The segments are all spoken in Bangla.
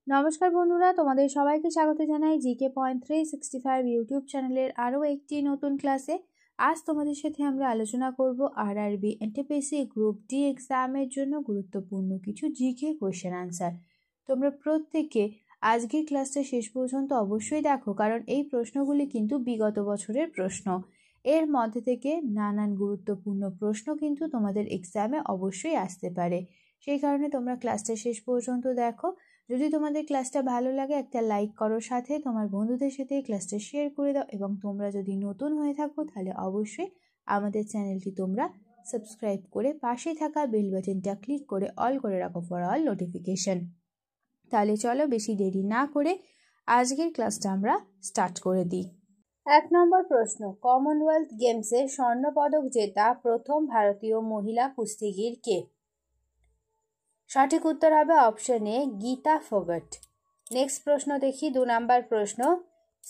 নমস্কার বন্ধুরা, তোমাদের সবাইকে স্বাগত জানাই জিকে পয়েন্ট 365 ইউটিউব চ্যানেলের আরও একটি নতুন ক্লাসে। আজ তোমাদের সাথে আমরা আলোচনা করব আরআরবি এনটিপিসি গ্রুপ ডি এক্সামের জন্য গুরুত্বপূর্ণ কিছু জিকে কোয়েশ্চেন আনসার। তোমরা প্রত্যেকে আজকের ক্লাসটা শেষ পর্যন্ত অবশ্যই দেখো, কারণ এই প্রশ্নগুলি কিন্তু বিগত বছরের প্রশ্ন। এর মধ্যে থেকে নানান গুরুত্বপূর্ণ প্রশ্ন কিন্তু তোমাদের এক্সামে অবশ্যই আসতে পারে। সেই কারণে তোমরা ক্লাসটা শেষ পর্যন্ত দেখো। যদি তোমাদের ক্লাসটা ভালো লাগে একটা লাইক করো, সাথে তোমার বন্ধুদের সাথে ক্লাসটা শেয়ার করে দাও, এবং তোমরা যদি নতুন হয়ে থাকো তাহলে অবশ্যই আমাদের চ্যানেলটি তোমরা সাবস্ক্রাইব করে পাশে থাকা বেল বাটনটা ক্লিক করে অল করে রাখো ফর অল নোটিফিকেশন। তাহলে চলো বেশি দেরি না করে আজকের ক্লাসটা আমরা স্টার্ট করে দিই। 1 নম্বর প্রশ্ন, কমনওয়েলথ গেমসে স্বর্ণপদক জেতা প্রথম ভারতীয় মহিলা কুস্তিগির কে? সঠিক উত্তর হবে option A, Gita forgot. Next প্রশ্ন দেখি, 2 নম্বর প্রশ্ন,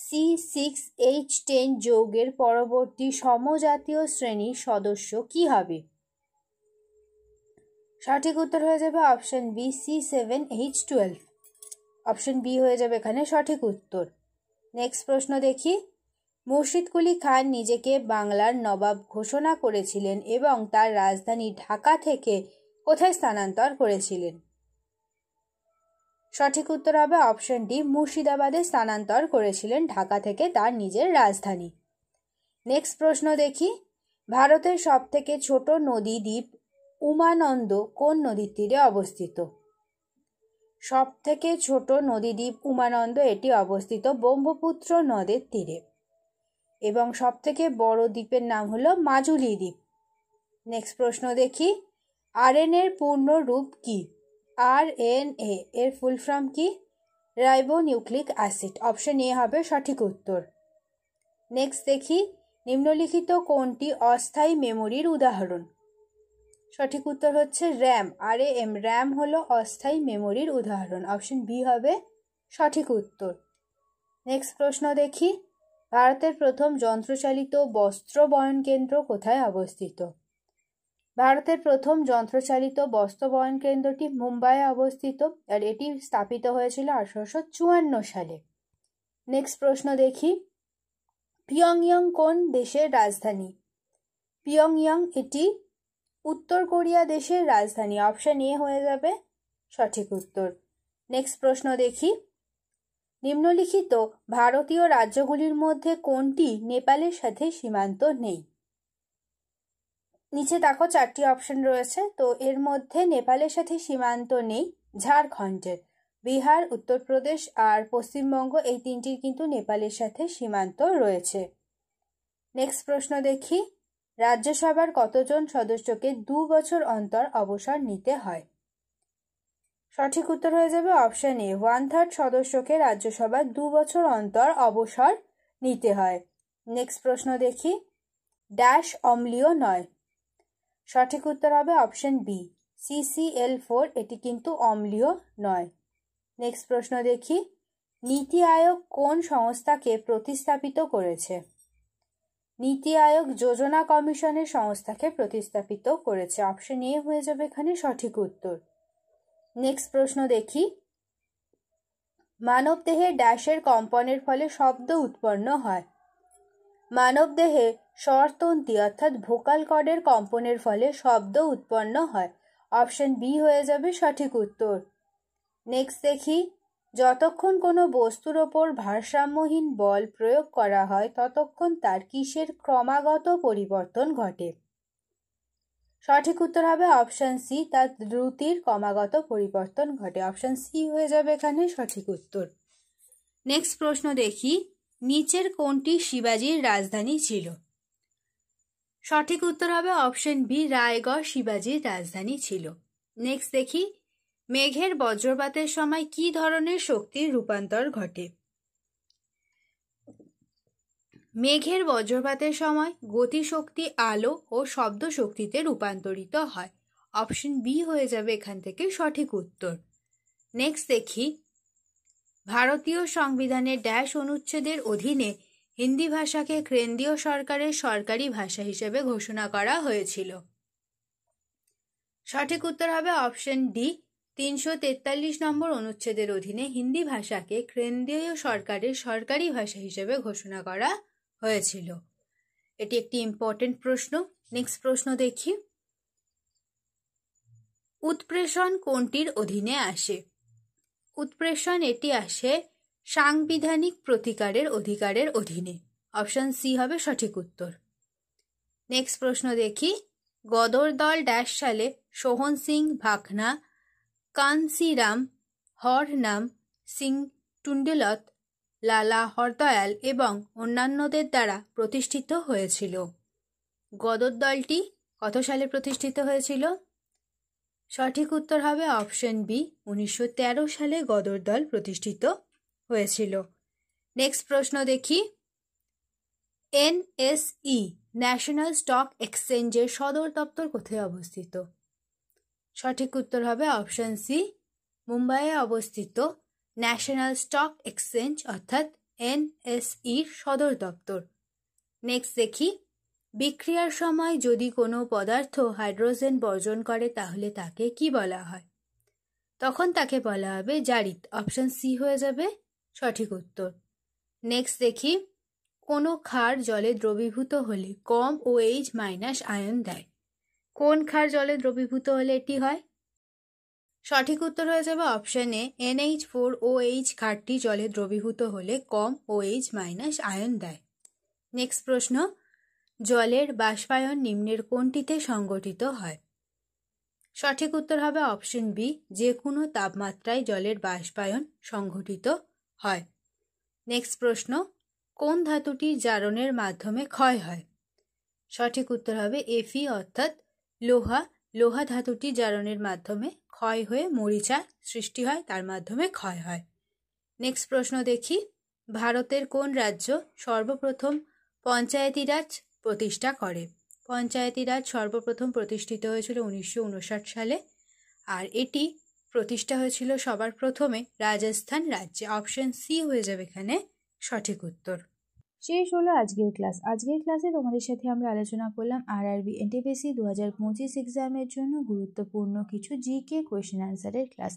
C6H10 যৌগের পরবর্তী সমজাতীয় শ্রেণীর সদস্য কি হবে? সঠিক উত্তর হয়ে যাবে option B, C7H12। Option B হয়ে যাবে এখানে সঠিক উত্তর। নেক্সট প্রশ্ন দেখি, মুর্শিদ কুলি খান নিজেকে বাংলার নবাব ঘোষণা করেছিলেন এবং তার রাজধানী ঢাকা থেকে কোথায় স্থানান্তর করেছিলেন? সঠিক উত্তর হবে অপশন ডি, মুর্শিদাবাদে স্থানান্তর করেছিলেন ঢাকা থেকে তার নিজের রাজধানী। নেক্সট প্রশ্ন দেখি, ভারতের সবথেকে ছোট নদী দ্বীপ উমানন্দ কোন নদীর তীরে অবস্থিত? সবথেকে ছোট নদী দ্বীপ উমানন্দ এটি অবস্থিত ব্রহ্মপুত্র নদের তীরে, এবং সবথেকে বড় দ্বীপের নাম হলো মাজুলি দ্বীপ। নেক্সট প্রশ্ন দেখি, আরএনএ এর পূর্ণ রূপ কি? আরএনএ এর ফুল ফর্ম কি? Ribonucleic acid. অপশন এ হবে সঠিক উত্তর। নেক্সট দেখি, নিম্নলিখিত কোনটি অস্থায়ী মেমোরির উদাহরণ? সঠিক উত্তর হচ্ছে র্যাম, RAM। র্যাম হলো অস্থায়ী মেমোরির উদাহরণ। অপশন বি হবে সঠিক উত্তর। নেক্সট প্রশ্ন দেখি, ভারতের প্রথম যন্ত্রচালিত বস্ত্র বয়ন কেন্দ্র কোথায় অবস্থিত? ভারতের প্রথম যন্ত্রচালিত বস্ত্র বয়ন কেন্দ্রটি মুম্বাইয়ে অবস্থিত, আর এটি স্থাপিত হয়েছিল 1854 সালে। নেক্সট প্রশ্ন দেখি, পিয়ংইয়ং কোন দেশের রাজধানী? পিয়ংইয়ং এটি উত্তর কোরিয়া দেশের রাজধানী। অপশন এ হয়ে যাবে সঠিক উত্তর। নেক্সট প্রশ্ন দেখি, নিম্নলিখিত ভারতীয় রাজ্যগুলির মধ্যে কোনটি নেপালের সাথে সীমান্ত নেই? নিচে দেখো 4টি অপশন রয়েছে, তো এর মধ্যে নেপালের সাথে সীমান্ত নেই ঝাড়খণ্ডের। বিহার, উত্তরপ্রদেশ আর পশ্চিমবঙ্গ এই 3টির কিন্তু নেপালের সাথে সীমান্ত রয়েছে। নেক্সট প্রশ্ন দেখি, রাজ্যসভার কতজন সদস্যকে 2 বছর অন্তর অবসর নিতে হয়? সঠিক উত্তর হয়ে যাবে অপশন এ, 1/3 সদস্যকে রাজ্যসভার 2 বছর অন্তর অবসর নিতে হয়। নেক্সট প্রশ্ন দেখি, ড্যাশ অম্লীয় নয়? সঠিক উত্তর হবে অপশন বি, CCl4 এটি কিন্তু অম্লীয় নয়। নেক্সট প্রশ্ন দেখি, নীতি আয়োগ কোন সংস্থাকে প্রতিস্থাপিত করেছে? নীতি আয়োগ যোজনা কমিশনের সংস্থাকে প্রতিস্থাপিত করেছে। অপশন এ হয়ে যাবে এখানে সঠিক উত্তর। নেক্সট প্রশ্ন দেখি, মানবদেহে ড্যাশের কম্পনের ফলে শব্দ উৎপন্ন হয়? মানবদেহে স্বরতন্ত্রী অর্থাৎ ভোকাল কর্ডের কম্পনের ফলে শব্দ উৎপন্ন হয়। অপশন বি হয়ে যাবে সঠিক উত্তর। নেক্সট দেখি, যতক্ষণ কোনো বস্তুর ওপর ভারসাম্যহীন বল প্রয়োগ করা হয় ততক্ষণ তার কিসের ক্রমাগত পরিবর্তন ঘটে? সঠিক উত্তর হবে অপশন সি, তার দ্রুতির ক্রমাগত পরিবর্তন ঘটে। অপশন সি হয়ে যাবে এখানে সঠিক উত্তর। নেক্সট প্রশ্ন দেখি, নিচের কোনটি শিবাজির রাজধানী ছিল? সঠিক উত্তর হবে অপশন বি, রায়গড় শিবাজির রাজধানী ছিল। নেক্সট দেখি, মেঘের বজ্রপাতের সময় কি ধরনের শক্তির রূপান্তর ঘটে? মেঘের বজ্রপাতের সময় গতিশক্তি আলো ও শব্দ শক্তিতে রূপান্তরিত হয়। অপশন বি হয়ে যাবে এখান থেকে সঠিক উত্তর। নেক্সট দেখি, ভারতীয় সংবিধানের ড্যাশ অনুচ্ছেদের অধীনে হিন্দি ভাষাকে কেন্দ্রীয় সরকারের সরকারি ভাষা হিসেবে ঘোষণা করা হয়েছিল? সঠিক উত্তর হবে অপশন ডি, 343 নম্বর অনুচ্ছেদের অধীনে হিন্দি ভাষাকে কেন্দ্রীয় সরকারের সরকারি ভাষা হিসেবে ঘোষণা করা হয়েছিল? এটি একটি ইম্পর্টেন্ট প্রশ্ন। নেক্সট প্রশ্ন দেখি, উৎপ্রেষণ কোনটির অধীনে আসে? উৎপ্রেষণ এটি আসে সাংবিধানিক প্রতিকারের অধিকারের অধীনে। অপশন সি হবে সঠিক উত্তর। নেক্সট প্রশ্ন দেখি, গদর দল ড্যাশ সালে সোহন সিং ভাকনা, কানসিরাম, হরনাম সিং টুন্ডেলত, লালা হরদয়াল এবং অন্যান্যদের দ্বারা প্রতিষ্ঠিত হয়েছিল? গদর দলটি কত সালে প্রতিষ্ঠিত হয়েছিল? সঠিক উত্তর হবে অপশন বি, 1913 সালে গদর দল প্রতিষ্ঠিত হয়েছিল। নেক্সট প্রশ্ন দেখি, এনএসই ন্যাশনাল স্টক এক্সচেঞ্জের সদর দপ্তর কোথায় অবস্থিত? সঠিক উত্তর হবে অপশন সি, মুম্বাইয়ে অবস্থিত ন্যাশনাল স্টক এক্সচেঞ্জ অর্থাৎ এনএসইর সদর দপ্তর। নেক্সট দেখি, বিক্রিয়ার সময় যদি কোনো পদার্থ হাইড্রোজেন বর্জন করে তাহলে তাকে কি বলা হয়? তখন তাকে বলা হবে জারিত। অপশন সি হয়ে যাবে সঠিক উত্তর। নেক্সট দেখি, কোনো ক্ষার জলে দ্রবীভূত হলে কম OH মাইনাস আয়ন দেয়। কোন ক্ষার জলে দ্রবীভূত হলে এটি হয়? সঠিক উত্তর হয়ে যাবে অপশন এ, NH4OH ক্ষারটি জলে দ্রবীভূত হলে কম OH মাইনাস আয়ন দেয়। নেক্সট প্রশ্ন, জলের বাষ্পায়ন নিম্নের কোনটিতে সংঘটিত হয়? সঠিক উত্তর হবে অপশন বি, যে কোনো তাপমাত্রায় জলের বাষ্পায়ন সংঘটিত হয়। নেক্সট প্রশ্ন, কোন ধাতুটি জারণের মাধ্যমে ক্ষয় হয়? সঠিক উত্তর হবে Fe অর্থাৎ লোহা। লোহা ধাতুটি জারণের মাধ্যমে ক্ষয় হয়ে মরিচা সৃষ্টি হয়, তার মাধ্যমে ক্ষয় হয়। নেক্সট প্রশ্ন দেখি, ভারতের কোন রাজ্য সর্বপ্রথম পঞ্চায়েতি রাজ প্রতিষ্ঠা করে? পঞ্চায়েতি রাজ সর্বপ্রথম প্রতিষ্ঠিত হয়েছিল 1959 সালে, আর এটি প্রতিষ্ঠা হয়েছিল সবার প্রথমে রাজস্থান রাজ্যে। অপশন সি হয়ে যাবে এখানে সঠিক উত্তর। শেষ হলো আজকের ক্লাস। আজকের ক্লাসে তোমাদের সাথে আমরা আলোচনা করলাম আরআরবি এনটিপিসি 2025 এক্সামের জন্য গুরুত্বপূর্ণ কিছু জিকে কোয়েশ্চেন আনসারের ক্লাস।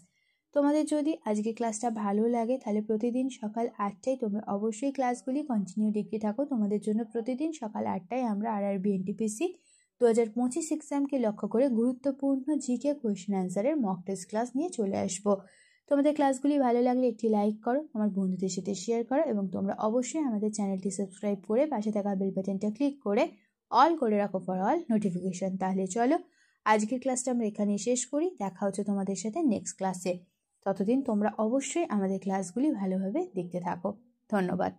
তোমাদের যদি আজকের ক্লাসটা ভালো লাগে তাহলে প্রতিদিন সকাল 8টায় তোমরা অবশ্যই ক্লাসগুলি কন্টিনিউ দেখতে থাকো। তোমাদের জন্য প্রতিদিন সকাল 8টায় আমরা আরআরবি এনটিপিসি 2025 এক্সামকে লক্ষ্য করে গুরুত্বপূর্ণ জিকে কোয়েশ্চেন আনসারের মক টেস্ট ক্লাস নিয়ে চলে আসবো। তোমাদের ক্লাসগুলি ভালো লাগলে একটি লাইক করো, আমার বন্ধুদের সাথে শেয়ার করো এবং তোমরা অবশ্যই আমাদের চ্যানেলটি সাবস্ক্রাইব করে পাশে থাকা বেল বাটনটা ক্লিক করে অল করে রাখো ফর অল নোটিফিকেশন। তাহলে চলো আজকের ক্লাসটা আমরা এখানেই শেষ করি। দেখা হচ্ছে তোমাদের সাথে নেক্সট ক্লাসে। ততদিন তোমরা অবশ্যই আমাদের ক্লাসগুলি ভালোভাবে দেখতে থাকো। ধন্যবাদ।